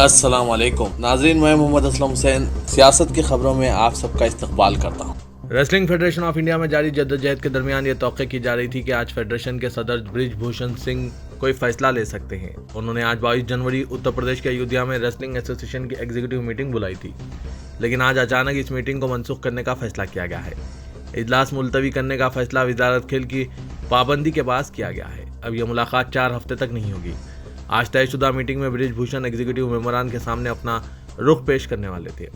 अस्सलाम वालेकुम नाजरीन, मैं मोहम्मद असलम हुसैन सियासत की खबरों में आप सबका इस्तकबाल करता हूँ। रेसलिंग फेडरेशन ऑफ इंडिया में जारी जद्दोजहद के दरमियान ये तौक़े की जा रही थी कि आज फेडरेशन के सदर ब्रिजभूषण सिंह कोई फैसला ले सकते हैं। उन्होंने आज 22 जनवरी उत्तर प्रदेश के अयोध्या में रेसलिंग एसोसिएशन की एग्जीक्यूटिव मीटिंग बुलाई थी, लेकिन आज अचानक इस मीटिंग को मनसूख करने का फैसला किया गया है। इजलास मुलतवी करने का फैसला वजारत खेल की पाबंदी के बाद किया गया है। अब यह मुलाकात 4 हफ्ते तक नहीं होगी। आज तयशुदा मीटिंग में ब्रिजभूषण एग्जीक्यूटिव मेमोरान के सामने अपना रुख पेश करने वाले थे।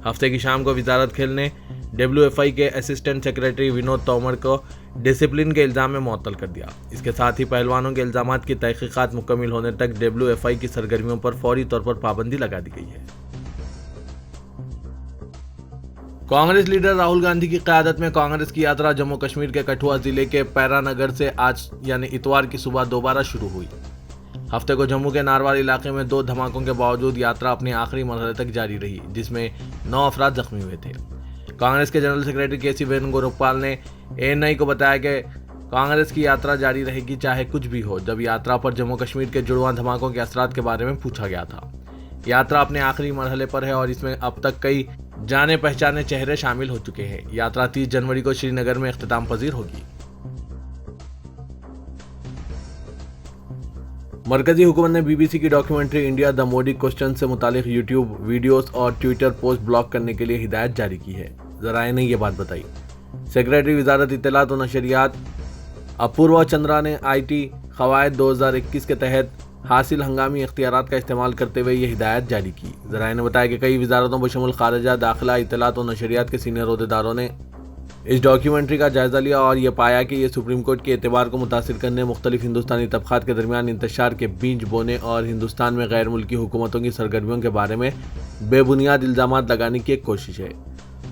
हफ्ते की शाम को वजारत खेल ने WFI के असिस्टेंट सेक्रेटरी विनोद तोमर को डिसिप्लिन के इल्ज़ाम में मुअत्तल कर दिया। इसके साथ ही पहलवानों के इल्ज़ामात की तहकीकात मुकम्मल होने तक WFI की सरगर्मियों पर फौरी तौर पर पाबंदी लगा दी गई है। कांग्रेस लीडर राहुल गांधी की क़यादत में कांग्रेस की यात्रा जम्मू कश्मीर के कठुआ जिले के पैरानगर से आज यानी इतवार की सुबह दोबारा शुरू हुई। हफ्ते को जम्मू के नारवाल इलाके में 2 धमाकों के बावजूद यात्रा अपने आखिरी मरहले तक जारी रही, जिसमें 9 अफराद जख्मी हुए थे। कांग्रेस के जनरल सेक्रेटरी KC वेणुगोपाल ने ANI को बताया कि कांग्रेस की यात्रा जारी रहेगी चाहे कुछ भी हो। जब यात्रा पर जम्मू कश्मीर के जुड़वां धमाकों के असरात के बारे में पूछा गया था। यात्रा अपने आखिरी मरहले पर है और इसमें अब तक कई जाने पहचाने चेहरे शामिल हो चुके हैं। यात्रा 30 जनवरी को श्रीनगर में इख्तिताम पजीर होगी। मरकजी हुकूमत ने BBC की documentary India the Modi question से मुतालिक यूट्यूब वीडियोस और ट्विटर पोस्ट ब्लॉक करने के लिए हिदायत जारी की है। ज़राए ने यह बात बताई। सेक्रेटरी वजारत इत्तलात व नशरियात अपूर्वा चंद्रा ने IT क़वायद 2021 के तहत हासिल हंगामी इख्तियारात का इस्तेमाल करते हुए यह हिदायत जारी की। ज़राए ने बताया कि कई वजारतों बशमुल खारजा, दाखिला, इत्तलात व नशरियात के सीनियर ओहदेदारों ने इस डॉक्यूमेंट्री का जायज़ा लिया और यह पाया कि यह सुप्रीम कोर्ट के एतबार को मुतासिर करने, मुख्तलिफ हिंदुस्तानी तबक़ात के दरमियान इंतशार के बीज बोने और हिंदुस्तान में गैर मुल्की हुकूमतों की सरगर्मियों के बारे में बेबुनियाद इल्ज़ामात लगाने की एक कोशिश है।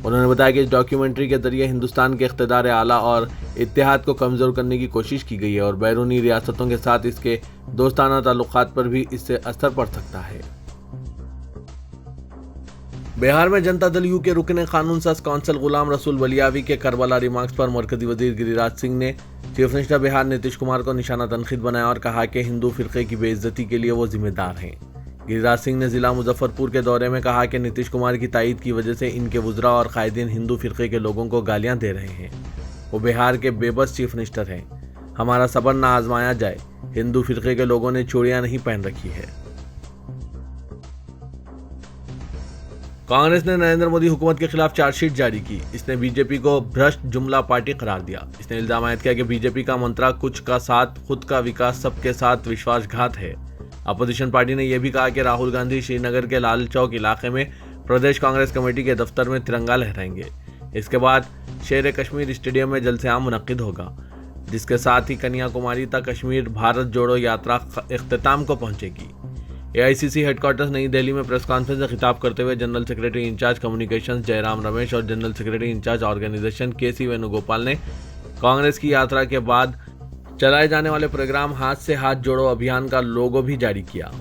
उन्होंने बताया कि इस डॉक्यूमेंट्री के जरिए हिंदुस्तान के इक़्तिदार आला और इत्तेहाद को कमज़ोर करने की कोशिश की गई है और बैरूनी रियासतों के साथ इसके दोस्ताना ताल्लुक़ात पर भी इससे असर पड़ सकता है। बिहार में जनता दल यू के रुकने कानून साज कौंसल गुलाम रसूल वलियावी के करबला रिमार्क्स पर मरकजी वजीर गिरिराज सिंह ने चीफ मिनिस्टर बिहार नीतीश कुमार को निशाना तनकीद बनाया और कहा कि हिंदू फिरके की बेइज्जती के लिए वो जिम्मेदार हैं। गिरिराज सिंह ने जिला मुजफ्फरपुर के दौरे में कहा कि नीतीश कुमार की तायीद की वजह से इनके वुज़रा और कायदीन हिंदू फिरके के लोगों को गालियां दे रहे हैं। वो बिहार के बेबस चीफ मिनिस्टर हैं। हमारा सब्र ना आजमाया जाए। हिंदू फिरके के लोगों ने चूड़ियां नहीं पहन रखी है। कांग्रेस ने नरेंद्र मोदी हुकूमत के खिलाफ चार्जशीट जारी की। इसने BJP को भ्रष्ट जुमला पार्टी करार दिया। इसने इल्जाम आयद किया कि BJP का मंत्रा कुछ का साथ, खुद का विकास सबके साथ विश्वासघात है। अपोजिशन पार्टी ने यह भी कहा कि राहुल गांधी श्रीनगर के लाल चौक इलाके में प्रदेश कांग्रेस कमेटी के दफ्तर में तिरंगा लहराएंगे। इसके बाद शेर कश्मीर स्टेडियम में जलसे-आम मुनक्किद होगा, जिसके साथ ही कन्याकुमारी तक कश्मीर भारत जोड़ो यात्रा इख्तिताम को पहुंचेगी। AICC हेडक्वार्टर्स नई दिल्ली में प्रेस कॉन्फ्रेंस से खिताब करते हुए general secretary in-charge communications Jairam Ramesh और general secretary in-charge organisation KC Venugopal ने कांग्रेस की यात्रा के बाद चलाए जाने वाले प्रोग्राम हाथ से हाथ जोड़ो अभियान का लोगो भी जारी किया।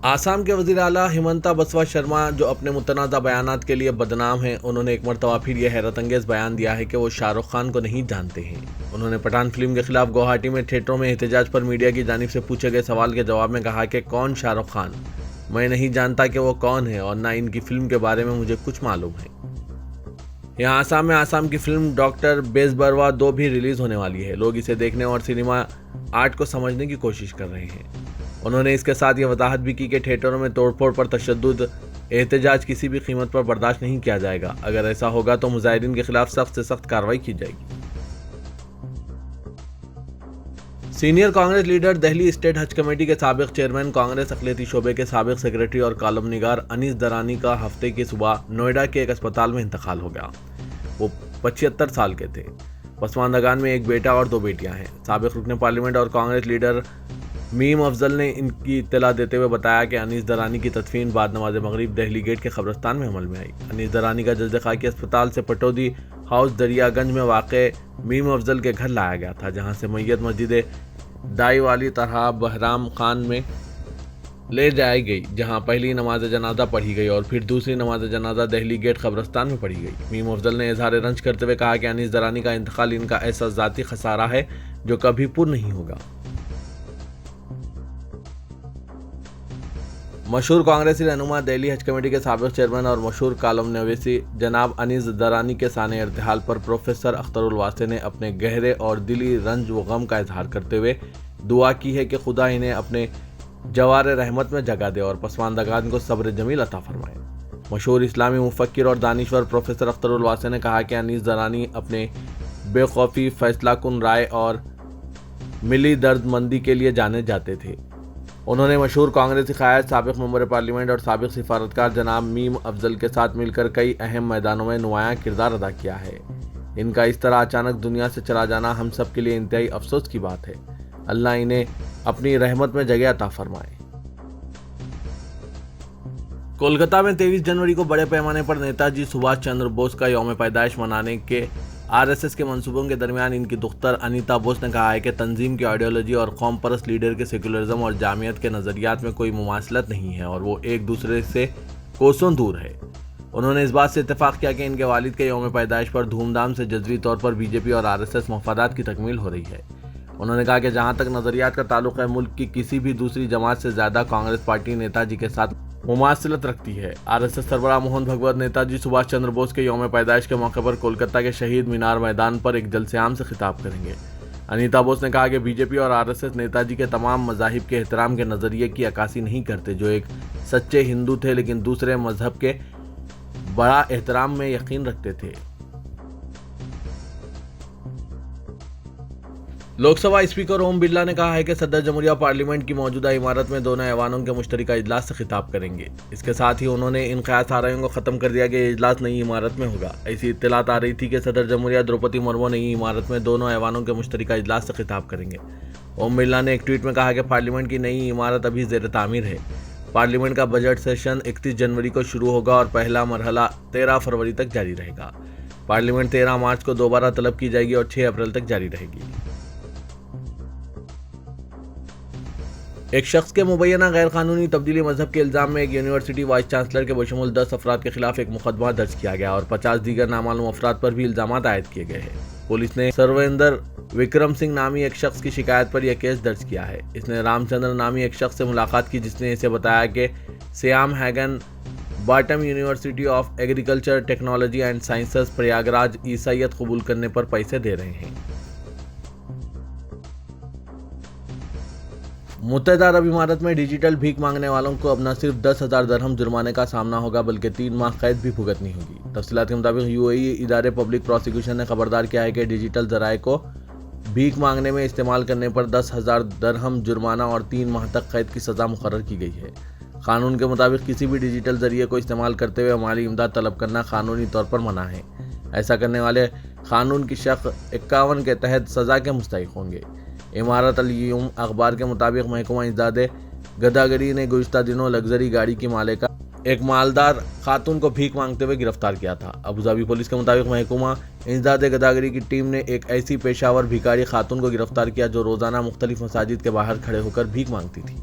आसाम के वज़ीर आला हिमंता बसवा शर्मा, जो अपने मुतनाज़ा बयानात के लिए बदनाम हैं, उन्होंने एक मरतबा फिर यह हैरत अंगेज़ बयान दिया है कि वो शाहरुख खान को नहीं जानते हैं। उन्होंने पठान फिल्म के खिलाफ गुवाहाटी में थिएटरों में एहतजाज पर मीडिया की जानिब से पूछे गए सवाल के जवाब में कहा कि कौन शाहरुख खान, मैं नहीं जानता कि वो कौन है और ना इनकी फिल्म के बारे में मुझे कुछ मालूम है। यहाँ आसाम में आसाम की फिल्म डॉक्टर बेजबरवा 2 भी रिलीज़ होने वाली है। लोग इसे देखने और सिनेमा आर्ट को समझने की कोशिश कर रहे हैं। उन्होंने इसके साथ ये वजाहत भी की कि थिएटरों में तोड़फोड़ पर तशद्दुद एहतजाज किसी भी कीमत पर बर्दाश्त नहीं किया जाएगा। अगर ऐसा होगा तो मुजाहिरीन के खिलाफ सख्त से सख्त कार्रवाई की जाएगी। Senior Congress leader, Delhi state हज कमेटी के साबिक चेयरमैन, कांग्रेस अक़लियती शोबे के साबिक सेक्रेटरी और कॉलम निगार अनीस दरानी का हफ्ते की सुबह नोएडा के एक अस्पताल में इंतकाल हो गया। वो 75 साल के थे। पसमानदगान में एक बेटा और 2 बेटियां हैं। साबिक रुकन पार्लियामेंट और कांग्रेस लीडर मीम अफजल ने इनकी इत्तला देते हुए बताया कि अनीस दरानी की तदफीन बाद नमाज मगरिब दिल्ली गेट के कब्रिस्तान में अमल में आई। अनीस दरानी का जल्द खाकी अस्पताल से पटौदी हाउस दरियागंज में वाक़ मीम अफजल के घर लाया गया था, जहां से मैयत मस्जिद दाई वाली तरह बहराम खान में ले जाई गई, जहां पहली नमाज जनाजा पढ़ी गई और फिर दूसरी नमाज जनाजा दिल्ली गेट कब्रिस्तान में पढ़ी गई। मीम अफजल ने इजहार रंज करते हुए कहा कि अनीस दरानी का इंतकाल इनका ऐसा ज़ाती खसारा है जो कभी पूर्ण नहीं होगा। मशहूर कांग्रेसी रहनुमा दिल्ली हज कमेटी के साबिक चेयरमैन और मशहूर कालम नवीसी जनाब अनीस दरानी के साने इर्तिहाल पर प्रोफेसर अख्तरुल वासी ने अपने गहरे और दिली रंज व गम का इजहार करते हुए दुआ की है कि खुदा इन्हें अपने जवार रहमत में जगह दे और पसमानदगान को सब्र जमील अता फरमाए। मशहूर इस्लामी मुफक्किर और दानिश्वर प्रोफेसर अख्तरुल वासी ने कहा कि अनीस दरानी अपने बेखौफी, फैसलाकुन राय और मिली दर्दमंदी के लिए जाने जाते थे। उन्होंने मशहूर कांग्रेसी क़ायद, साबिक़ मेंबर पार्लियामेंट और साबिक़ सिफारतकार जनाब मीम अफजल के साथ मिलकर कई अहम मैदानों में नुमायां किरदार अदा किया है। इनका इस तरह अचानक दुनिया से चला जाना हम सब के लिए इंतहाई अफसोस की बात है। अल्लाह इन्हें अपनी रहमत में जगह अता फरमाए। कोलकाता में 23 जनवरी को बड़े पैमाने पर नेताजी सुभाष चंद्र बोस का यौम पैदाइश मनाने के आरएसएस के मंसूबों के दरमियान इनकी दुख्तर अनीता बोस ने कहा है कि तंजीम की आइडियोलॉजी और कौम परस्त लीडर के सेकुलरिज्म और जामियत के नज़रियात में कोई मुमासलत नहीं है और वो एक दूसरे से कोसों दूर है। उन्होंने इस बात से इत्तेफाक किया कि इनके वालिद के यौम पैदाइश पर धूमधाम से जज्वी तौर पर बीजेपी और आरएसएस मफादात की तकमील हो रही है। उन्होंने कहा कि जहाँ तक नज़रियात का ताल्लुक है, मुल्क की किसी भी दूसरी जमात से ज़्यादा कांग्रेस पार्टी नेताजी के साथ मुमासलत रखती है। आरएसएस सरबराह मोहन भगवत नेताजी सुभाष चंद्र बोस के यौम पैदाइश के मौके पर कोलकाता के शहीद मीनार मैदान पर एक जलसे-आम से खिताब करेंगे। अनीता बोस ने कहा कि बीजेपी और आरएसएस नेताजी के तमाम मज़ाहिब के एहतराम के नज़रिए की अक्कासी नहीं करते, जो एक सच्चे हिंदू थे लेकिन दूसरे मजहब के बड़ा एहतराम में यकीन रखते थे। लोकसभा स्पीकर ओम बिरला ने कहा है कि सदर जमहूरिया पार्लियामेंट की मौजूदा इमारत में दोनों ऐवानों के मुश्तरका इजलास से खिताब करेंगे। इसके साथ ही उन्होंने इन क़यास आराइयों को ख़त्म कर दिया कि ये इजलास नई इमारत में होगा। ऐसी इत्तलात आ रही थी कि सदर जमहूरिया द्रौपदी मुर्मू नई इमारत में दोनों ऐवानों के मुश्तरका इजलास से खिताब करेंगे। ओम बिरला ने एक ट्वीट में कहा कि पार्लियामेंट की नई इमारत अभी ज़ेर तामीर है। पार्लियामेंट का बजट सेशन 31 जनवरी को शुरू होगा और पहला मरहला 13 फरवरी तक जारी रहेगा। पार्लियामेंट 13 मार्च को दोबारा तलब की जाएगी और 6 अप्रैल तक जारी रहेगी। एक शख्स के मुबैना गैर कानूनी तब्दीली मजहब के इल्ज़ाम में एक यूनिवर्सिटी वाइस चांसलर के बशमूल 10 अफराद के खिलाफ एक मुकदमा दर्ज किया गया और 50 दीगर नामालूम अफराद पर भी इल्ज़ाम आयद किए गए हैं। पुलिस ने सर्वेंद्र विक्रम सिंह नामी एक शख्स की शिकायत पर यह केस दर्ज किया है। इसने रामचंद्र नामी एक शख्स से मुलाकात की जिसने इसे बताया कि Sam Higginbottom university of agriculture technology and sciences Prayagraj ईसाईयत कबूल करने पर पैसे दे रहे हैं। मुत्तहदा अरब इमारत में डिजिटल भीख मांगने वालों को अब न सिर्फ 10,000 दरहम जुर्माने का सामना होगा बल्कि 3 माह कैद भी भुगतनी होगी। तफसीलात के मुताबिक यूएई इदारे पब्लिक प्रोसिक्यूशन ने खबरदार किया है कि डिजिटल जराए को भीख मांगने में इस्तेमाल करने पर 10,000 दरहम जुर्माना और 3 माह तक कैद की सज़ा मुकर्रर की गई है। कानून के मुताबिक किसी भी डिजिटल जरिए को इस्तेमाल करते हुए माली इमदाद तलब करना कानूनी तौर पर मना है। ऐसा करने वाले कानून की शक 51 के तहत सज़ा के मुस्तहिक होंगे। इमारत अल-यौम अखबार के मुताबिक महकमा इंसदादे गदागरी ने गुज़िश्ता दिनों लग्जरी गाड़ी की मालिका एक मालदार खातून को भीख मांगते हुए गिरफ्तार किया था। अबूधाबी पुलिस के मुताबिक महकमा इंसदादे गदागरी की टीम ने एक ऐसी पेशावर भिखारी खातून को गिरफ्तार किया जो रोज़ाना मुख्तलिफ मसाजिद के बाहर खड़े होकर भीख मांगती थी।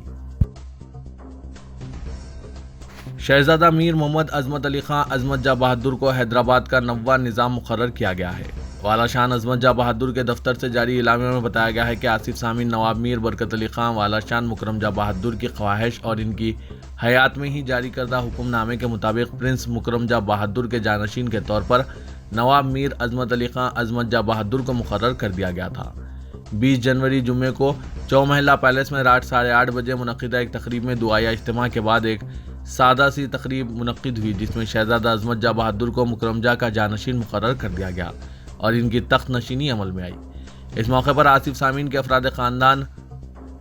शहजादा मीर मोहम्मद अजमत अली खां अजमत जा बहादुर को हैदराबाद का 9वां निज़ाम मुकर्रर किया गया है। वाला शान अजमत जा बहादुर के दफ्तर से जारी इलामे में बताया गया है कि आसिफ सामी नवाब मीर बरकत अली खां वाला शान मुकरम जा बहादुर की ख्वाहिश और इनकी हयात में ही जारी करदा हुक्मनामे के मुताबिक प्रिंस मुकरम जा बहादुर के जानशीन के तौर पर नवाब मीर अजमत अली खां अजमत जा बहादुर को मुकर्रर कर दिया गया था। 20 जनवरी जुम्मे को चौमहला पैलेस में रात 8:30 बजे मुनक़िदा एक तकरीब में दुआया इज्तिमा के बाद एक सादा सी तकरीब मुनक़िद हुई जिसमें शहजादा अजमत जा बहादुर को मुकरमजा का जानशीन मुकर्रर कर दिया गया और इनकी तख्त नशीनी अमल में आई। इस मौके पर आसिफ सामीन के अफराद ख़ानदान,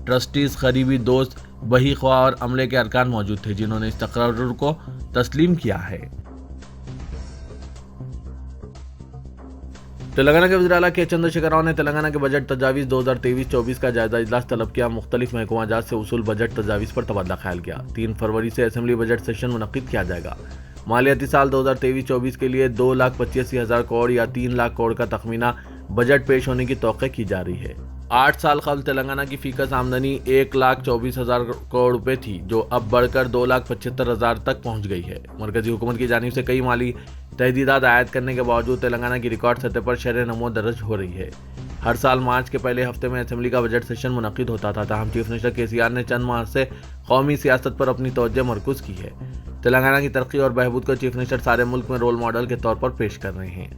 ट्रस्टीज़, करीबी दोस्त, बही ख्वाह और अमले के अरकान मौजूद थे जिन्होंने इस तकर्रुर को तस्लीम किया है। तेलंगाना के वज़ीर आला के चंद्रशेखर राव ने तेलंगाना के बजट तजावीज़ 2023-24 का जायजा इजलास तलब किया। मुख्तलिफ महकमा जात से उसूल बजट तजावीज़ पर तबादला ख्याल किया। 3 फरवरी से असेंबली बजट सेशन मुनक़िद किया जाएगा। मालियाती साल 2023-24 के लिए 2,85,000 करोड़ या 3 लाख करोड़ का तखमीना बजट पेश होने की तौक़े की जा रही है। 8 साल कबल तेलंगाना की फीकस आमदनी 1,24,000 करोड़ रुपए थी जो अब बढ़कर 2,75,000 तक पहुंच गई है। मरकजी हुकूमत की जानिब से कई माली तहदीदात आयद करने के बावजूद तेलंगाना की रिकॉर्ड सतह पर शरह नमो दर्ज हो रही है। हर साल मार्च के पहले हफ्ते में असेंबली का बजट सेशन मुनक़िद होता था, ताहम चीफ मिनिस्टर KCR ने चंद माह से कौमी सियासत पर अपनी तवज्जो मरकूज की है। तेलंगाना की तरक्की और बहबूद को चीफ मिनिस्टर सारे मुल्क में रोल मॉडल के तौर पर पेश कर रहे हैं।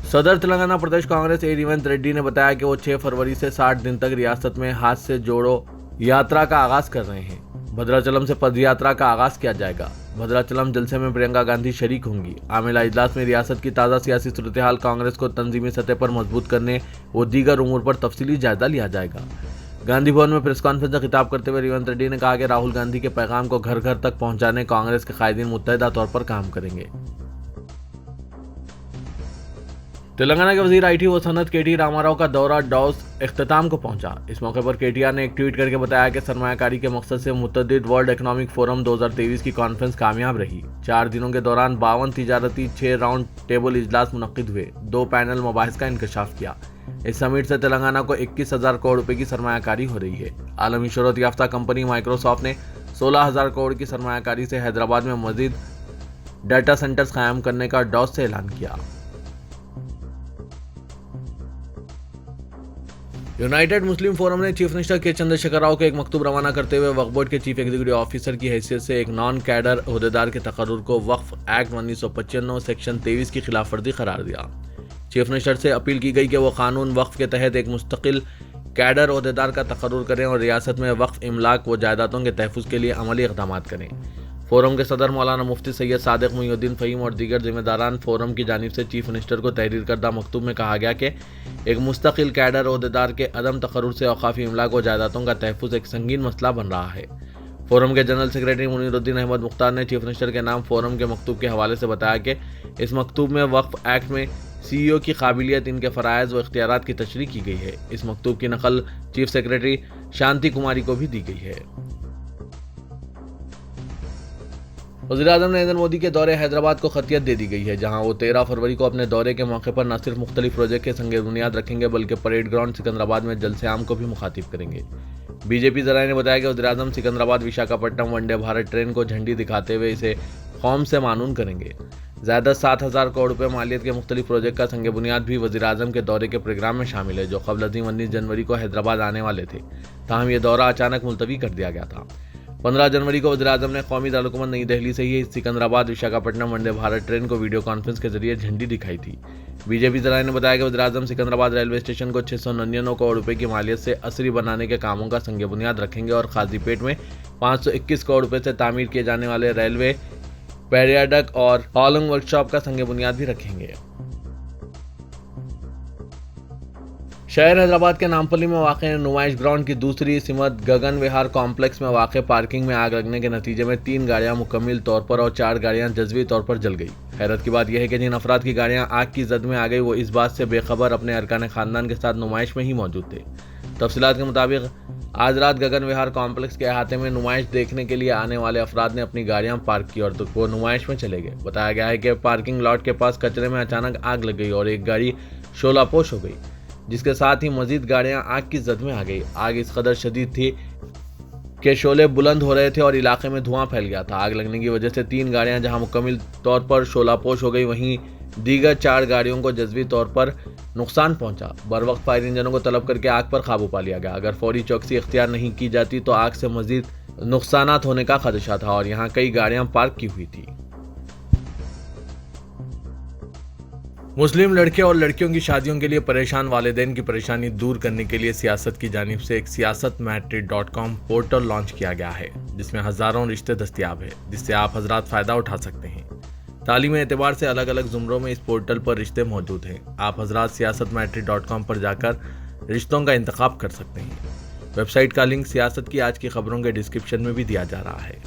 सदर तेलंगाना प्रदेश कांग्रेस ए रेवंत रेड्डी ने बताया कि वो 6 फरवरी से 60 दिन तक रियासत में हाथ से जोड़ो यात्रा का आगाज कर रहे हैं। भद्राचलम से पदयात्रा का आगाज किया जाएगा। भद्राचलम जलसे में प्रियंका गांधी शरीक होंगी। आमिला इजलास में रियासत की ताज़ा सियासी सूरत हाल, कांग्रेस को तंजीमी सतह पर मजबूत करने व दीगर उमूर पर तफसीली जायजा लिया जाएगा। गांधी भवन में प्रेस कॉन्फ्रेंस में खिताब करते हुए रेवंत रेड्डी ने कहा कि राहुल गांधी के पैगाम को घर घर तक पहुंचाने कांग्रेस के कायदीन मुत्तहिदा तौर पर काम करेंगे। तेलंगाना के वजीर IT व सनत KT रामाराव का दौरा डॉस इख्तिताम को पहुंचा। इस मौके पर KTR ने एक ट्वीट करके बताया कि सरमायाकारी के मकसद से मुतअद्दिद वर्ल्ड इकोनॉमिक फोरम 2023 की कॉन्फ्रेंस कामयाब रही। 4 दिनों के दौरान 52 तिजारती 6 राउंड टेबल इजलास मुनक्किद हुए। 2 पैनल मुबाहिस का इंकशाफ किया। इस समिट से तेलंगाना को 21,000 करोड़ रुपए की सरमायाकारी हो रही है। आलमी शोहरत याफ्ता कंपनी माइक्रोसॉफ्ट ने 16,000 करोड़ की सरमायाकारी से हैदराबाद में मजीद डाटा सेंटर्स कायम करने का डॉस से ऐलान किया। यूनाइटेड मुस्लिम फोरम ने चीफ मिनिस्टर के चंद्रशेखर राव को एक मकतूब रवाना करते हुए वक्फ बोर्ड के चीफ एग्जीक्यूटिव ऑफिसर की हैसियत से एक नॉन कैडर ओहदेदार के तकर्रुर को वक्फ एक्ट 1995 सेक्शन 23 की खिलाफ वर्जी करार दिया। चीफ मिनिस्टर से अपील की गई कि वो कानून वक्फ के तहत एक मुस्तकिल कैडर ओहदेदार का तकर्रुर करें और रियासत में वक्फ इमलाक व जायदादों के तहफ़्फ़ुज़ के लिए अमली इक़दाम करें। फोरम के सदर मौलाना मुफ्ती सैयद सादिक मुईनुद्दीन फ़हीम और दीगर जिम्मेदारान फोरम की जानिब से चीफ मिनिस्टर को तहरीर करदा मकतूब में कहा गया कि एक मुस्तकिल कैडर ओहदेदार के अदम तकर्रुर से औक़ाफ़ी इमलाक व जायदादों का तहफ़्फ़ुज़ एक संगीन मसला बन रहा है। फोरम के जनरल सेक्रेटरी मुनीरुद्दीन अहमद मुख्तार ने चीफ मिनिस्टर के नाम फोरम के मकतूब के हवाले से बताया कि इस मकतूब में वक्फ एक्ट में CEO की काबिलियत, इनके फ़राइज़ व इख्तियारात की तशरीह की गई है। इस मकतूब की नकल चीफ सेक्रेटरी शांति कुमारी को भी दी गई है। वज़ीर-ए-आज़म नरेंद्र मोदी के दौरे हैदराबाद को खतियत दे दी गई है, जहां वो 13 फरवरी को अपने दौरे के मौके पर न सिर्फ मुख्तलिफ प्रोजेक्ट के संगे बुनियाद रखेंगे बल्कि परेड ग्राउंड सिकंदराबाद में जलसे आम को भी मुखातिब करेंगे। बीजेपी ज़राए ने बताया कि वज़ीर-ए-आज़म सिकंदराबाद विशाखापट्टनम वनडे भारत ट्रेन को झंडी दिखाते हुए इसे कौम से मानून करेंगे। ज़्यादा 7,000 करोड़ रुपये मालियत के मुख्तलिफ प्रोजेक्ट का संगे बुनियाद भी वज़ीर-ए-आज़म के दौरे के प्रोग्राम में शामिल है, जो क़ब्ल अज़ीम 19 जनवरी को हैदराबाद आने वाले थे। ताहम ये दौरा अचानक मुलतवी कर दिया गया था। 15 जनवरी को वज़ीर-ए-आज़म ने कौमी दारुल-हुकूमत नई दिल्ली से ही सिकंदराबाद विशाखापट्टनम वनडे भारत ट्रेन को वीडियो कॉन्फ्रेंस के जरिए झंडी दिखाई थी। बीजेपी ज़राए ने बताया कि वज़ीर-ए-आज़म सिकंदराबाद रेलवे स्टेशन को 699 करोड़ रुपए की मालियत से असरी बनाने के कामों का संगे बुनियाद रखेंगे और काजीपेट में 521 करोड़ रुपए से तामीर किए जाने वाले रेलवे पेरियाडक और हॉलिंग वर्कशॉप का संगे बुनियाद भी रखेंगे। शहर हैदराबाद के नामपल्ली में वाक़ नुमाइश ग्राउंड की दूसरी सिमत गगन विहार कॉम्प्लेक्स में वाक़ पार्किंग में आग लगने के नतीजे में 3 गाड़ियां मुकम्मल तौर पर और 4 गाड़ियां जज़वी तौर पर जल गई। हैरत की बात यह है कि जिन अफराद की गाड़ियां आग की जद में आ गई वो इस बात से बेखबर अपने अरकान खानदान के साथ नुमाइश में ही मौजूद थे। तफसीलात के मुताबिक आज रात गगन विहार कॉम्प्लेक्स के अहाते में नुमाइश देखने के लिए आने वाले अफराद ने अपनी गाड़ियां पार्क की और वो नुमाइश में चले गए। बताया गया है कि पार्किंग लॉट के पास कचरे में अचानक आग लग गई और एक गाड़ी शोलापोश हो गई, जिसके साथ ही मजीद गाड़ियां आग की जद में आ गई। आग इस कदर शदीद थी कि शोले बुलंद हो रहे थे और इलाके में धुआं फैल गया था। आग लगने की वजह से 3 गाड़ियां जहां मुकम्मल तौर पर शोलापोश हो गई, वहीं दीगर 4 गाड़ियों को जज़वी तौर पर नुकसान पहुंचा। बरवक्त फायर इंजनों को तलब करके आग पर काबू पा लिया गया। अगर फौरी चौकसी इख्तियार नहीं की जाती तो आग से मजीद नुकसानात होने का खदशा था और यहाँ कई गाड़ियां पार्क की हुई थी। मुस्लिम लड़के और लड़कियों की शादियों के लिए परेशान वालिदैन की परेशानी दूर करने के लिए सियासत की जानिब से एक siasatmatri.com पोर्टल लॉन्च किया गया है, जिसमें हज़ारों रिश्ते दस्तियाब है, जिससे आप हजरात फ़ायदा उठा सकते हैं। तालीमी एतबार से अलग अलग ज़ुमरों में इस पोर्टल पर रिश्ते मौजूद हैं। आप हजरात siasatmatri.com पर जाकर रिश्तों का इंतखाब कर सकते हैं। वेबसाइट का लिंक सियासत की आज की खबरों के डिस्क्रिप्शन में भी दिया जा रहा है।